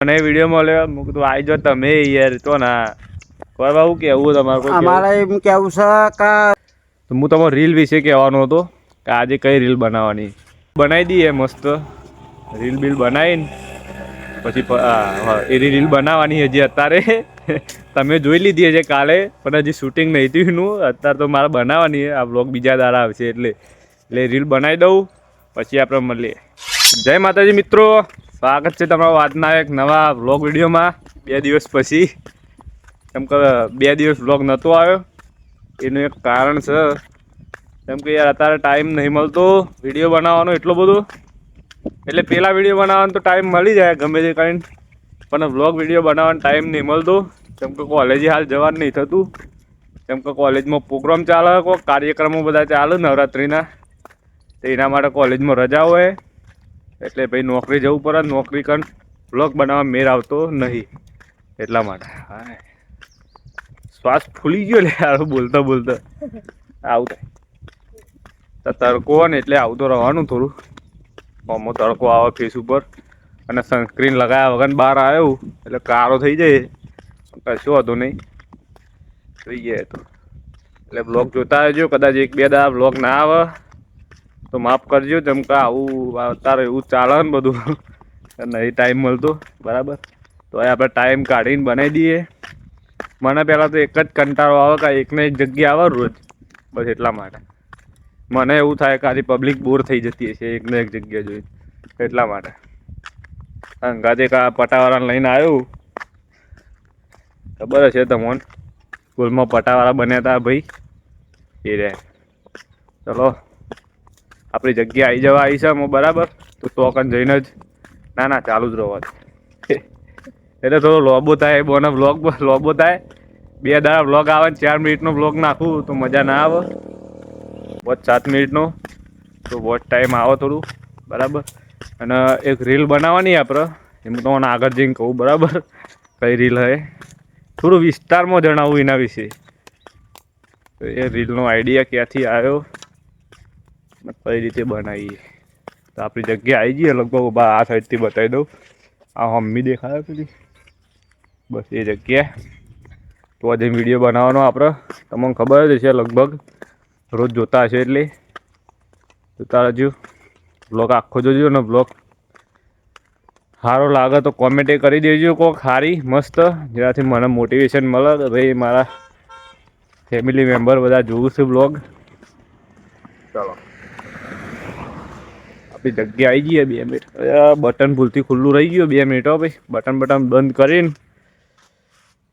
મને વિડીયો મળ્યો મેં કીધું આવી જાઓ તમે યાર તો ના કોઈ બાબુ કેવું તમારું અમારે એમ કેવું છે કે હું તમારો રીલ વિશે કહેવાનો હતો કે આજે કઈ રીલ બનાવવાની બનાવી દઈએ મસ્ત રીલ બીલ બનાવીને પછી એની રીલ બનાવવાની હજી અત્યારે તમે જોઈ લીધી છે કાલે પણ હજી શૂટિંગ નહીં થયું એનું અત્યારે તો મારે બનાવવાની આ બ્લોગ બીજા દાડા આવશે એટલે રીલ બનાવી દઉં પછી આપણે મળીએ. જય માતાજી મિત્રો, સ્વાગત છે તમારો આજના એક નવા વ્લોગ વિડીયોમાં. 2 દિવસ પછી કેમ કે 2 દિવસ વ્લોગ નહોતો આવ્યો એનું એક કારણ છે કેમ કે યાર અત્યારે ટાઈમ નહીં મળતો વિડીયો બનાવવાનો એટલો બધો. એટલે પહેલાં વિડીયો બનાવવાનો તો ટાઈમ મળી જાય ગમે તે કરીને, પણ વ્લોગ વિડીયો બનાવવાનો ટાઈમ નહીં મળતો કેમ કે કોલેજે હાલ જવાનું નહીં થતું. કેમ કે કોલેજમાં પ્રોગ્રામ ચાલે, કોઈ કાર્યક્રમો બધા ચાલે નવરાત્રિના, તો એના માટે કોલેજમાં રજા હોય એટલે ભાઈ નોકરી જવું પડે. નોકરી કરીને વ્લોગ બનાવવા મેળ આવતો નહીં એટલા માટે. હા, શ્વાસ ફૂલી ગયો લે યાર બોલતા બોલતા. આવું થાય તડકો ને એટલે આવતો રહેવાનું થોડું. આમાં તડકો આવે ફેસ ઉપર અને સનસ્ક્રીન લગાવ્યા વગર બહાર આવ્યો એટલે કાળો થઈ જાય. કશું હતું નહીં થઈ જાય તો એટલે બ્લોગ જોતા રહેજો. કદાચ 1-2 દાડા બ્લોગ ના આવે તો માફ કરજો, જેમ કે આવું અત્યારે એવું ચાલે ને બધું નહીં ટાઈમ મળતો બરાબર. તો આપણે ટાઈમ કાઢીને બનાવી દઈએ. મને પહેલાં તો એક જ કંટાળો આવે કે એકને એક જગ્યા આવે રોજ, બસ એટલા માટે મને એવું થાય કે આથી પબ્લિક બોર થઈ જતી હશે એકને એક જગ્યા જોઈ એટલા માટે. અંગાતે કા પટાવાળાને લઈને આવ્યું, ખબર હશે તમને સ્કૂલમાં પટાવાળા બન્યા હતા ભાઈ એ રે. ચલો આપણી જગ્યા આવી જવા આવી છે બરાબર. તો તોકન જઈને જ ના ચાલુ જ રહેવા એટલે થોડો લોબો થાય બોને વ્લોગ લોબો થાય. 2 દાડા વ્લોગ આવે ને 4 મિનિટનો વ્લોગ નાખું તો મજા ના આવે. 7 મિનિટનો તો વોચ ટાઈમ આવે થોડું બરાબર. અને એક રીલ બનાવવાની આપણે એમ તમને આગળ જઈને કહું બરાબર કઈ રીલ હે, થોડું વિસ્તારમાં જણાવું એના વિશે. તો એ રીલનો આઈડિયા ક્યાંથી આવ્યો કઈ રીતે બનાવીએ. તો આપણી જગ્યા આવી જઈએ લગભગ આ સાઈડથી બતાવી દઉં. આ મમ્મી દેખાય પેલી બસ એ જગ્યા. તો આજે વિડીયો બનાવવાનો આપણે તમને ખબર જ હશે લગભગ રોજ જોતા હશે એટલે જોતા રહેજો. બ્લોગ આખો જોજો ને બ્લોગ સારો લાગે તો કોમેન્ટ કરી દેજો કોઈક સારી મસ્ત, જેનાથી મને મોટિવેશન મળે કે ભાઈ મારા ફેમિલી મેમ્બર બધા જોવું છે બ્લોગ. ચાલો આપણી જગ્યા આવી જઈએ. 2 મિનિટ બટન ભૂલથી ખુલ્લું રહી ગયું. 2 મિનિટ હો ભાઈ. બટન બંધ કરીને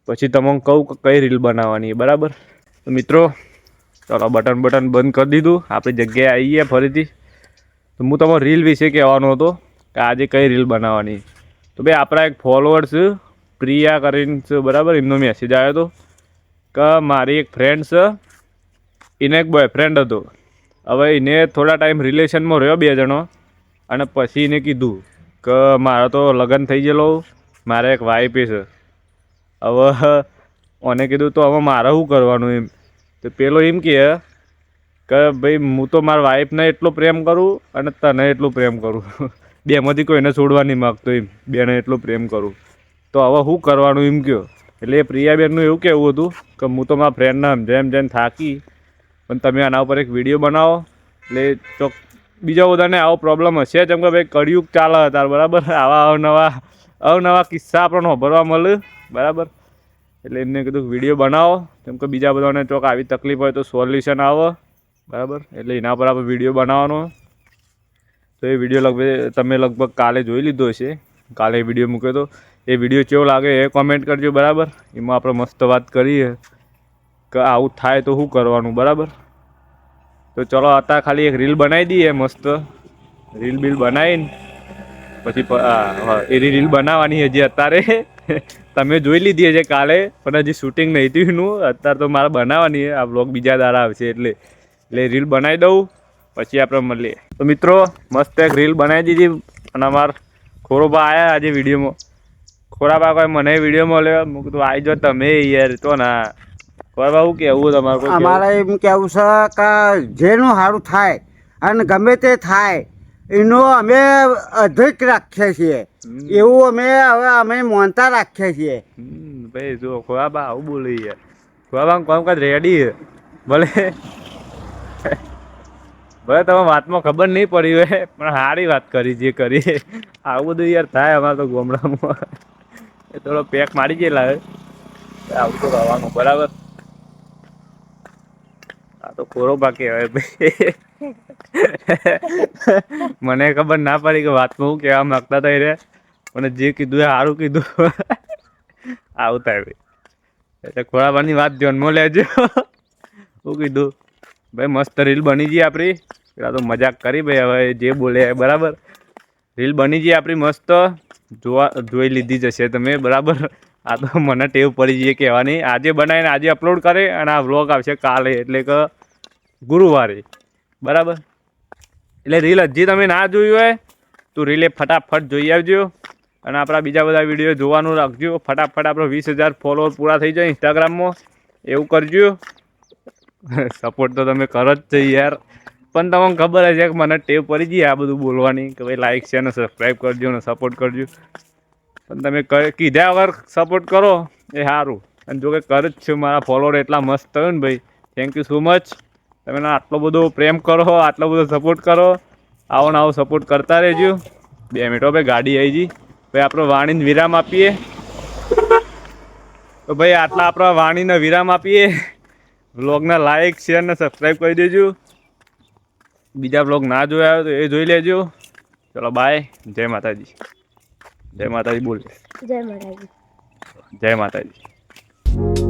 પછી તમને કહું કે કઈ રીલ બનાવવાની બરાબર. તો મિત્રો ચાલો બટન બંધ કરી દીધું. આપણી જગ્યાએ આવી ગયા ફરીથી. તો હું તમારો રીલ વિશે કહેવાનો હતો કે આજે કઈ રીલ બનાવવાની. તો ભાઈ આપણા એક ફોલોઅર્સ પ્રિયા કરીને છે બરાબર, એમનો મેસેજ આવ્યો હતો કે મારી એક ફ્રેન્ડ છે, એને એક બોયફ્રેન્ડ હતો. હવે એને થોડા ટાઈમ રિલેશનમાં રહ્યો 2 જણો અને પછી એને કીધું કે મારે તો લગ્ન થઈ ગયેલો, મારે એક વાઈફ છે. હવે ઓને કીધું તો હવે મારે શું કરવાનું એમ. તો પેલો એમ કહે કે ભાઈ હું તો મારા વાઈફને એટલો પ્રેમ કરું અને તને એટલો પ્રેમ કરું, બેમાંથી કોઈને છોડવા નહીં માગતો એમ, બેને એટલો પ્રેમ કરું. તો હવે શું કરવાનું એમ કહો. એટલે એ પ્રિયાબેનનું એવું કહેવું હતું કે હું તો મારા ફ્રેન્ડને જેમ થાકી, પણ તમે આના ઉપર એક વિડીયો બનાવો એટલે ચોક બીજા બધાને આવો પ્રોબ્લેમ હશે. જેમ કે ભાઈ કળિયુગ ચાલે અત્યારે બરાબર. આવા અવનવા કિસ્સા આપણને વાપરવા મળે બરાબર. એટલે એમને કીધું વિડીયો બનાવો કેમ કે બીજા બધાને ચોક આવી તકલીફ હોય તો સોલ્યુશન આવે બરાબર. એટલે એના પર આપણે વિડીયો બનાવવાનો. તો એ વિડીયો લગભગ કાલે જોઈ લીધો હશે. કાલે વિડીયો મૂક્યો તો એ વિડીયો કેવો લાગે એ કોમેન્ટ કરજો બરાબર. એમાં આપણે મસ્ત વાત કરીએ કે આવું થાય તો શું કરવાનું બરાબર. તો ચલો અત્યારે ખાલી એક રીલ બનાવી દઈએ મસ્ત. રીલ બીલ બનાવીને પછી એની રીલ બનાવવાની હજી અત્યારે તમે જોઈ લીધી છે કાલે પણ હજી શૂટિંગ નહીં થયું એનું. અત્યારે તો મારે બનાવવાની આ બ્લોગ બીજા દાડા આવશે એટલે રીલ બનાવી દઉં પછી આપણે મળીએ. તો મિત્રો મસ્ત એક રીલ બનાવી દીધી અને અમારા ખોરોબા આવ્યા આજે વિડીયોમાં. ખોરાબા કોઈ મને વિડીયો મળ્યો મેં કીધું આવી જાઓ તમે યાર તો ના ખોરાબા શું કહેવું તમારું? અમારે એમ કેવું છે કે જેનું સારું થાય અને ગમે તે થાય એનો અમે અધિક રાખીએ છીએ. એવું અમે માનતા રાખીએ છીએ. ભાઈ જો ખોવાબા આવું બોલી યાર. ખોવાબા કામકાજ રેડી છે ભલે ભલે તમે વાતમાં ખબર નહીં પડી હોય પણ સારી વાત કરી જે કરી આવું બધું યાર થાય અમારે તો ગામડામાં એ થોડો પેક મારી ગયેલા આવું તો રહેવાનું બરાબર. આ તો કોરો બાકી હવે ભાઈ મને ખબર ના પડી કે વાતમાં હું કહેવા માંગતા હતા રે મને જે કીધું એ સારું કીધું આવું થાય ભાઈ. એટલે ખોરાબાની વાત ધ્યાનમાં લેજો. શું કીધું ભાઈ મસ્ત રીલ બની ગઈ આપણી. પેલા તો મજાક કરી ભાઈ હવે જે બોલે બરાબર. રીલ બની ગઈ આપણી મસ્ત જોઈ લીધી જશે તમે બરાબર. આ તો મને ટેવ પડી જઈએ કહેવાની આજે બનાવીને આજે અપલોડ કરે અને આ વ્લોગ આવશે કાલે એટલે કે ગુરુવારે બરાબર. એટલે રીલ હજી તમે ના જોઈ હોય તો રીલે ફટાફટ જોઈ આવજો અને આપણા બીજા બધા વિડીયો જોવાનું રાખજો. ફટાફટ આપણો 20,000 ફોલોઅર પૂરા થઈ જાય ઇન્સ્ટાગ્રામમાં એવું કરજો. સપોર્ટ તો તમે કરો જ છે યાર પણ તમને ખબર હશે કે મને ટેવ પડી ગઈ આ બધું બોલવાની કે ભાઈ લાઈક છે ને સબસ્ક્રાઈબ કરજો ને સપોર્ટ કરજો. પણ તમે કીધા વગર સપોર્ટ કરો એ સારું. અને જો કે કરે જ છે મારા ફોલોઅર એટલા મસ્ત થયું ને ભાઈ થેન્ક યુ સો મચ. તમે આટલો બધો પ્રેમ કરો આટલો બધો સપોર્ટ કરો આવો ને આવો સપોર્ટ કરતા રહેજો. 2 મિનિટો ભાઈ ગાડી આવી ગઈ ભાઈ આપણો વાણીને વિરામ આપીએ. તો ભાઈ આટલા આપણા વાણીને વિરામ આપીએ. વ્લોગના લાઈક શેર ને સબસ્ક્રાઈબ કરી દેજો. બીજા વ્લોગ ના જોયા હોય તો એ જોઈ લેજો. ચલો બાય. જય માતાજી. જય માતાજી બોલ. જય માતાજી. જય માતાજી.